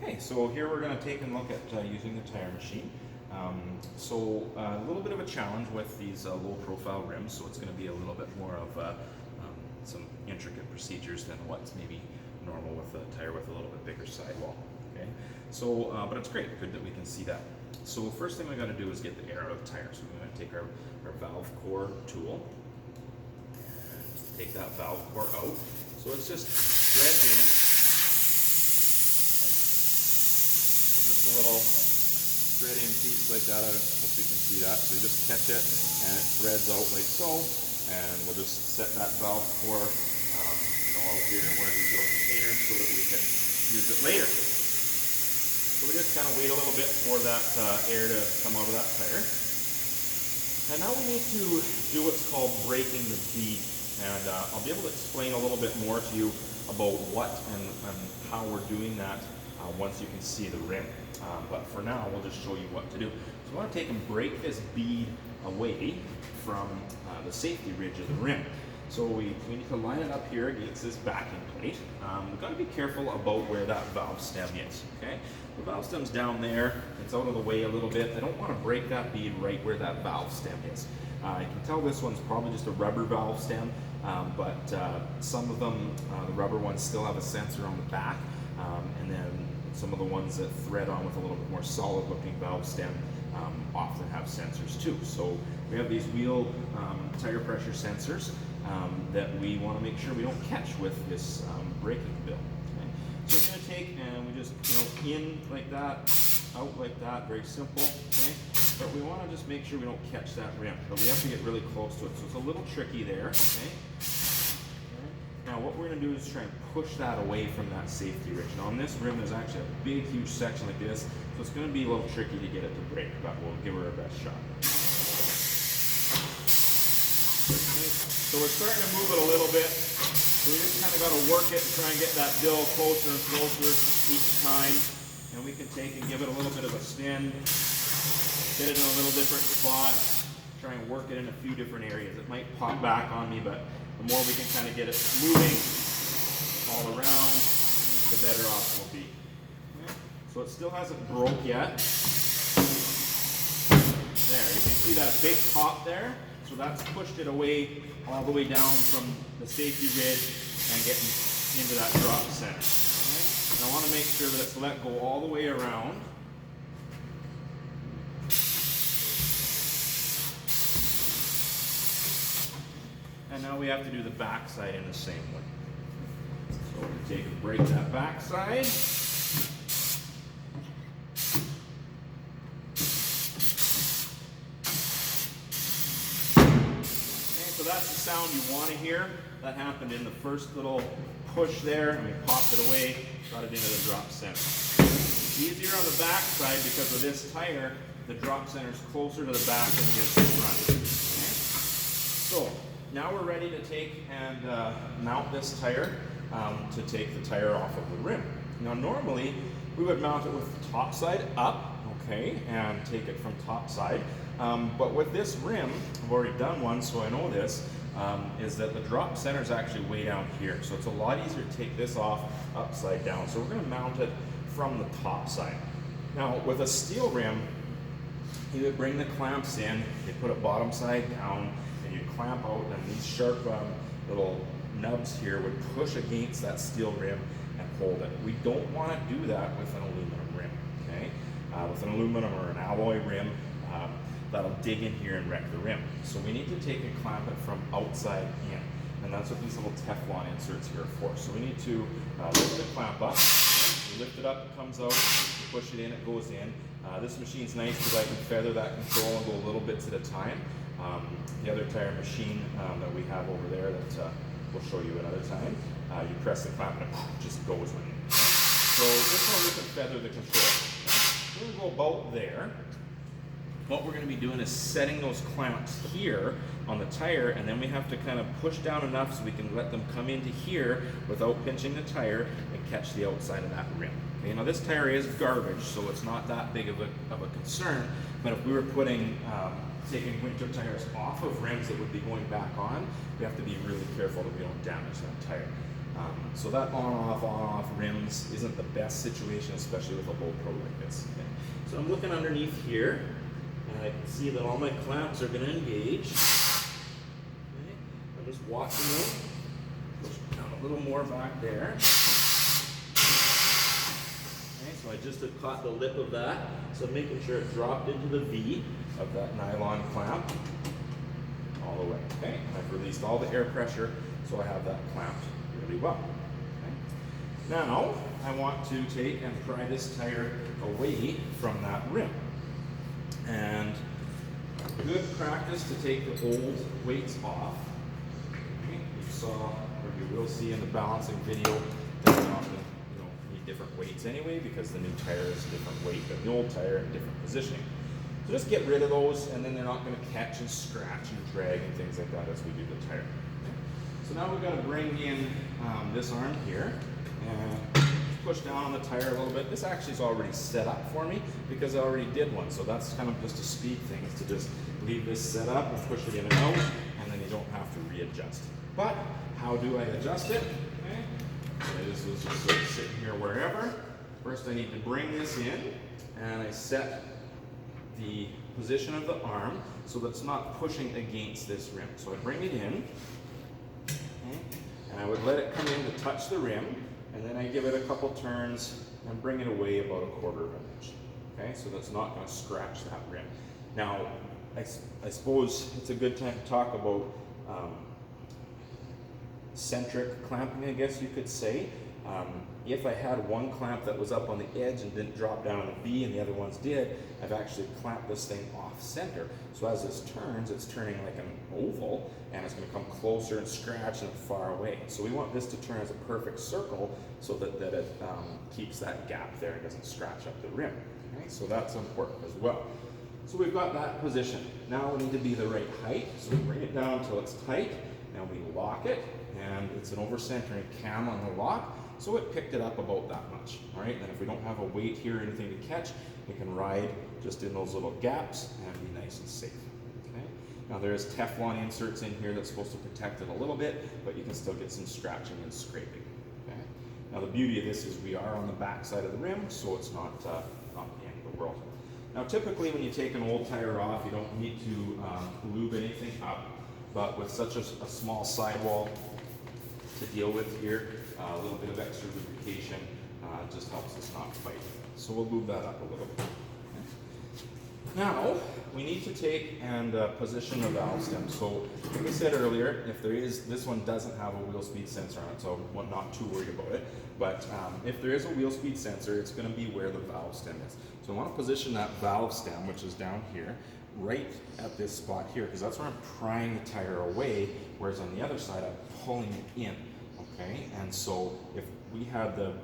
Okay, so here we're going to take a look at using the tire machine. A little bit of a challenge with these low profile rims, so it's going to be a little bit more of some intricate procedures than what's maybe normal with a tire with a little bit bigger sidewall. Okay, so but it's great, good that we can see that. So first thing we got to do is get the air out of the tire. So we're going to take our valve core tool and take that valve core out. So it's just threads in. Just a little thread in piece like that. I hope you can see that. So you just catch it and it threads out like so. And we'll just set that valve core out here in one of these little containers so that we can use it later. So we just kind of wait a little bit for that air to come out of that tire. And now we need to do what's called breaking the bead. And I'll be able to explain a little bit more to you about what and how we're doing that once you can see the rim. But for now, we'll just show you what to do. So we want to take and break this bead away from the safety ridge of the rim. So we need to line it up here against this backing plate. We've got to be careful about where that valve stem is. Okay, the valve stem's down there. It's out of the way a little bit. I don't want to break that bead right where that valve stem is. You can tell this one's probably just a rubber valve stem, but some of them, the rubber ones, still have a sensor on the back, and then some of the ones that thread on with a little bit more solid looking valve stem often have sensors too. So we have these wheel tire pressure sensors that we want to make sure we don't catch with this braking bill. Okay? So we're going to take and we just, in like that, out like that, very simple. Okay? But we want to just make sure we don't catch that rim. But we have to get really close to it. So it's a little tricky there. Okay? Now what we're going to do is try and push that away from that safety ridge. Now on this rim there's actually a big huge section like this, so it's going to be a little tricky to get it to break, but we'll give her our best shot. Okay. So we're starting to move it a little bit, so we just kind of got to work it and try and get that bill closer and closer each time, and we can take and give it a little bit of a spin, get it in a little different spot, try and work it in a few different areas. It might pop back on me, but the more we can kind of get it moving all around, the better off we'll be. Okay. So it still hasn't broke yet. There, you can see that big top there. So that's pushed it away, all the way down from the safety ridge and getting into that drop center. Okay. And I want to make sure that it's let go all the way around. And now we have to do the back side in the same way. So we're going to take and break that back side. Okay, so that's the sound you want to hear. That happened in the first little push there, and we popped it away, got it into the drop center. It's easier on the back side because of this tire. The drop center is closer to the back than it is to the front. Okay? So now we're ready to take and mount this tire to take the tire off of the rim. Now normally we would mount it with the top side up, okay, and take it from top side. But with this rim, I've already done one, so I know this, is that the drop center is actually way down here. So it's a lot easier to take this off upside down. So we're going to mount it from the top side. Now with a steel rim, you would bring the clamps in, they put it bottom side down, and you clamp out, and these sharp little nubs here would push against that steel rim and hold it. We don't want to do that with an aluminum rim, okay? With an aluminum or an alloy rim, that'll dig in here and wreck the rim. So we need to take and clamp it from outside in, and that's what these little Teflon inserts here are for. So we need to lift the clamp up, okay? You lift it up, it comes out, you push it in, it goes in. This machine's nice because I can feather that control and go little bits at a time. The other tire machine that we have over there that we'll show you another time, you press the clamp and it just goes in. So this one we can feather the control. We're going to go about there. What we're going to be doing is setting those clamps here on the tire, and then we have to kind of push down enough so we can let them come into here without pinching the tire and catch the outside of that rim. Okay, now this tire is garbage, so it's not that big of a concern, but if we were putting taking winter tires off of rims that would be going back on, we have to be really careful that we don't damage that tire. So that on-off rims isn't the best situation, especially with a low pro like this. Okay. So I'm looking underneath here, and I can see that all my clamps are going to engage. Okay. I'm just watching them. Push down a little more back there. Okay, so I just have caught the lip of that, so I'm making sure it dropped into the V of that nylon clamp all the way. Okay, and I've released all the air pressure, so I have that clamped really well. Okay. Now I want to take and pry this tire away from that rim. And good practice to take the old weights off. Okay. You saw, or you will see in the balancing video, that we often need different weights anyway, because the new tire is a different weight than the old tire and different positioning. So just get rid of those, and then they're not going to catch and scratch and drag and things like that as we do the tire. Okay. So now we've got to bring in this arm here and push down on the tire a little bit. This actually is already set up for me because I already did one, so that's kind of just a speed thing, is to just leave this set up and push it in and out, and then you don't have to readjust. But how do I adjust it? Okay. This was just sort of sitting here wherever. First I need to bring this in, and I set the position of the arm so that it's not pushing against this rim. So I bring it in, okay, and I would let it come in to touch the rim, and then I give it a couple turns and bring it away about 1/4 of an inch. Okay, so that's not going to scratch that rim. Now, I suppose it's a good time to talk about centric clamping, I guess you could say. If I had one clamp that was up on the edge and didn't drop down a V and the other ones did, I've actually clamped this thing off center. So as this turns, it's turning like an oval, and it's going to come closer and scratch and far away. So we want this to turn as a perfect circle so that it keeps that gap there and doesn't scratch up the rim. Okay? So that's important as well. So we've got that position. Now we need to be the right height. So we bring it down until it's tight, and we lock it, and it's an over-centering cam on the lock. So it picked it up about that much. All right, and then if we don't have a weight here or anything to catch, we can ride just in those little gaps and be nice and safe. Okay. Now there's Teflon inserts in here that's supposed to protect it a little bit, but you can still get some scratching and scraping. Okay. Now the beauty of this is we are on the back side of the rim, so it's not the end of the world. Now typically when you take an old tire off, you don't need to lube anything up, but with such a small sidewall to deal with here, a little bit of extra lubrication just helps us not fight. So we'll move that up a little bit. Okay. Now, we need to take and position the valve stem. So, like I said earlier, if there is, this one doesn't have a wheel speed sensor on it, so I'm not too worried about it. But if there is a wheel speed sensor, it's going to be where the valve stem is. So I want to position that valve stem, which is down here, right at this spot here, because that's where I'm prying the tire away, whereas on the other side, I'm pulling it in. Okay, and so if we had the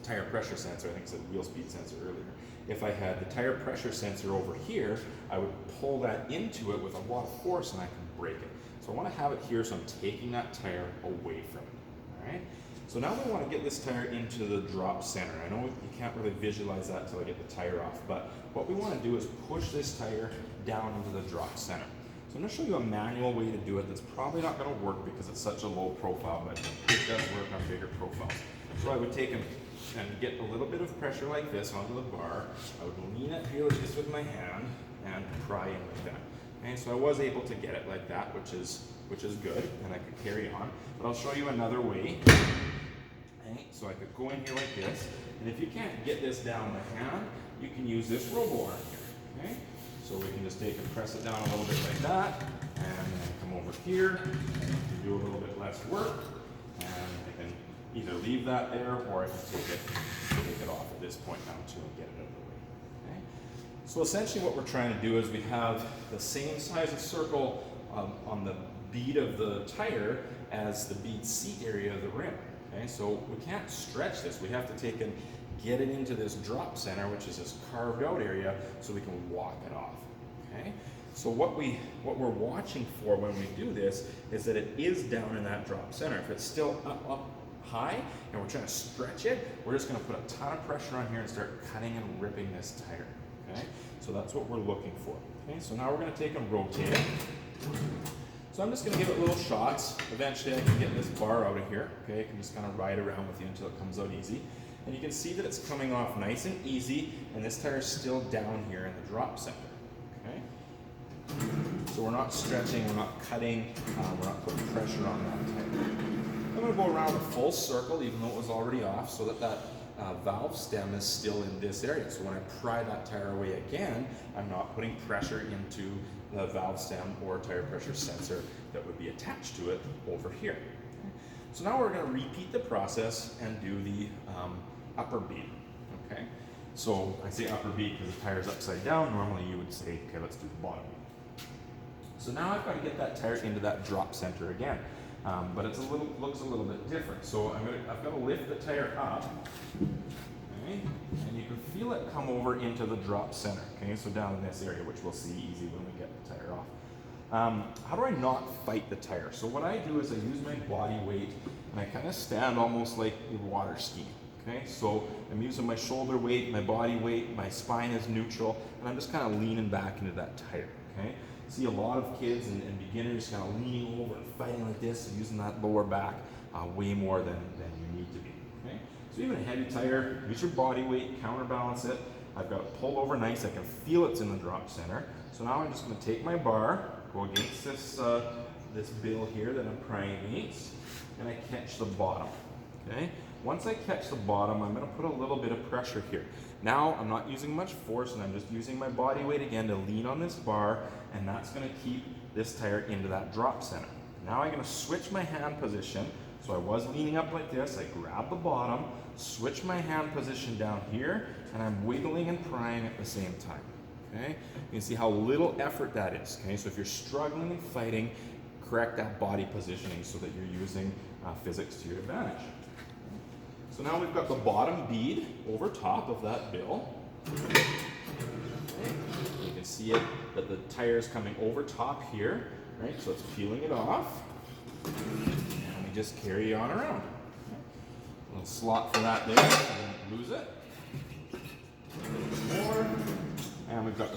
tire pressure sensor, I think it said wheel speed sensor earlier. If I had the tire pressure sensor over here, I would pull that into it with a lot of force and I can break it. So I want to have it here, so I'm taking that tire away from it. All right. So now we want to get this tire into the drop center. I know you can't really visualize that until I get the tire off, but what we want to do is push this tire down into the drop center. So I'm going to show you a manual way to do it that's probably not going to work because it's such a low profile, but it does work on bigger profiles. So I would take and get a little bit of pressure like this onto the bar. I would lean it here just with my hand and pry in like that. Okay, so I was able to get it like that, which is good, and I could carry on. But I'll show you another way. Okay, so I could go in here like this, and if you can't get this down by hand, you can use this robo arm here. Okay. So we can just take and press it down a little bit like that, and then come over here and do a little bit less work, and I can either leave that there or I can take it off at this point now too and get it out of the way. Okay? So essentially what we're trying to do is we have the same size of circle on the bead of the tire as the bead seat area of the rim. Okay? So we can't stretch this. We have to take and get it into this drop center, which is this carved out area, so we can walk it off. Okay? So what we're watching for when we do this is that it is down in that drop center. If it's still up high and we're trying to stretch it, we're just going to put a ton of pressure on here and start cutting and ripping this tire. Okay? So that's what we're looking for. Okay? So now we're going to take and rotate it. So I'm just going to give it little shots. Eventually I can get this bar out of here. Okay, I can just kind of ride around with you until it comes out easy. And you can see that it's coming off nice and easy, and this tire is still down here in the drop center. Okay? So we're not stretching, we're not cutting, we're not putting pressure on that tire. I'm going to go around a full circle, even though it was already off, so that that valve stem is still in this area. So when I pry that tire away again, I'm not putting pressure into the valve stem or tire pressure sensor that would be attached to it over here. So now we're going to repeat the process and do the upper bead. Okay, so I say upper bead because the tire is upside down. Normally you would say, okay, let's do the bottom bead. So now I've got to get that tire into that drop center again, but it's looks a little bit different. So I've got to lift the tire up, okay, and you can feel it come over into the drop center. Okay, so down in this area, which we'll see easy when we get the tire off. How do I not fight the tire? So what I do is I use my body weight and I kind of stand almost like a water skiing. Okay, so I'm using my shoulder weight, my body weight, my spine is neutral, and I'm just kind of leaning back into that tire. Okay, see a lot of kids and beginners kind of leaning over and fighting like this and using that lower back way more than you need to be. Okay, so even a heavy tire, use your body weight, counterbalance it. I've got it pulled over nice, I can feel it's in the drop center. So now I'm just going to take my bar, go against this this bill here that I'm prying against, and I catch the bottom. Okay, once I catch the bottom, I'm going to put a little bit of pressure here. Now I'm not using much force, and I'm just using my body weight again to lean on this bar, and that's going to keep this tire into that drop center. Now I'm going to switch my hand position. So I was leaning up like this, I grab the bottom, switch my hand position down here, and I'm wiggling and prying at the same time. Okay, you can see how little effort that is. Okay, so if you're struggling and fighting, correct that body positioning so that you're using physics to your advantage. So now we've got the bottom bead over top of that bill. Okay. You can see it that the tire is coming over top here, right? So it's peeling it off, and we just carry on around. A little slot for that there, so we don't lose it. A little bit more, and we've got the